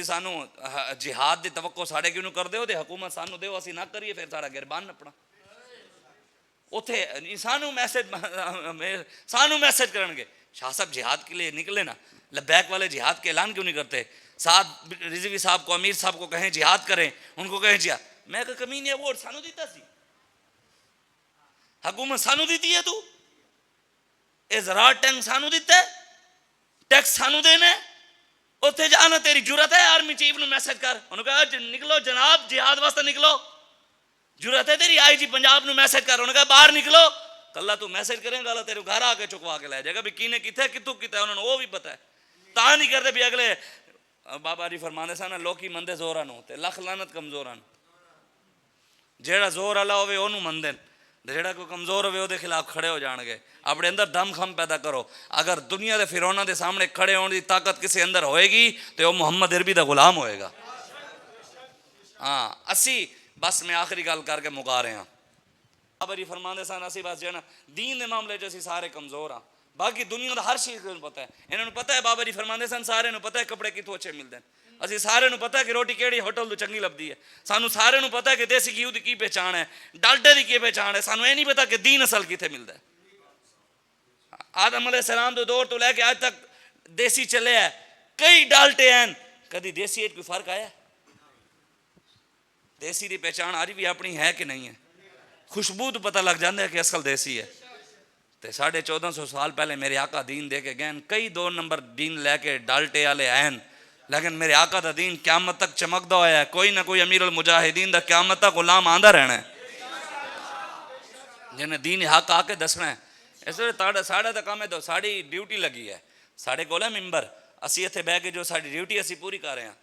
सानू जिहाद की तवक्को साढ़े क्यों कर दो, हुकूमत सानू दो, असी ना करिए, फिर सारा गिरबान अपना उथे सानू मैसेज करेंगे। शाह साहब जिहाद के लिए निकले ना, लब्बैक वाले जिहाद के ऐलान क्यों नहीं करते? साद रिजवी साहब को, अमीर साहब को कहें जिहाद करें, उनको कहें जिहाद। मैं कहा कमी नहीं, वोट सानू दीता सी, हुकूमत सानू दी है, तू ये ज़राअत टैंक सानू दिता है, टैक्स सानू देना, उत्थे जाना तेरी जुरत है? आर्मी चीफ ने मैसेज कर, उन्होंने कहा निकलो जनाब, जिहाद वास्ते निकलो, जुरत है तेरी? IG पंजाब ने मैसेज कर, उन्होंने कहा बाहर निकलो। कल तू मैसेज करेंगा अल्लाह तेरे घर आके चुकवा के लै जाएगा भी किने किथे कितों किता, उन्होंने वो भी पता है, ता नहीं करते भी अगले बाबा जी फरमाने सन लोकी मंदे जोरा नूं ते लख लानत कमजोरां नूं। जेड़ा जोर वाला होवे ओनू मंदे, जेड़ा कोई कमजोर होवे ओदे खिलाफ खड़े हो जाणगे। अपने अंदर दम खम पैदा करो। अगर दुनिया के फिरौना के सामने खड़े होने की ताकत किसी अंदर होएगी तो वह मुहम्मद अरबी का गुलाम होएगा। हाँ असी बस मैं आखिरी गल करके मुका रहे हैं। बाबा जी फरमाते सन असी बस जो दीन के मामले असी सारे कमजोर हाँ, बाकी दुनिया का हर चीज़ पता है, इन्होंने पता है। बाबा जी फरमाते सन सारे पता है कपड़े कितों अच्छे मिलते हैं, असी सारे पता है कि रोटी केड़ी होटल तो चंगी लगती है, सानू सारे पता है कि देसी घी की पहचान है, डाल्टे की की पहचान है, सानू ये नहीं पता कि दीन असल कितने मिलता है। आदम अलैहिस्सलाम के दौर तो लैके आज तक देसी चले है, कई डाल्टे हैं, कभी देसी कोई फर्क आया? देसी की पहचान आज भी अपनी है कि नहीं है? खुशबू तो पता लग जाता है कि असल देसी है। तो 1450 साल पहले मेरे आका दीन दे के गए, कई 2 नंबर दीन लैके डाल्टे वाले आए, लेकिन मेरे आका का दीन क्यामत तक चमकदा होया है। कोई ना कोई अमीर उल मुजाहिदीन का क्यामत तक गुलाम आंदा रहना है, जिन्हें दीन हक आके दसना है। इस वे साढ़ा तो काम है, तो साड़ी ड्यूटी लगी है, साढ़े कोल है मिंबर, असी इत्थे बह के जो साड़ी ड्यूटी असी पूरी कर रहे हैं।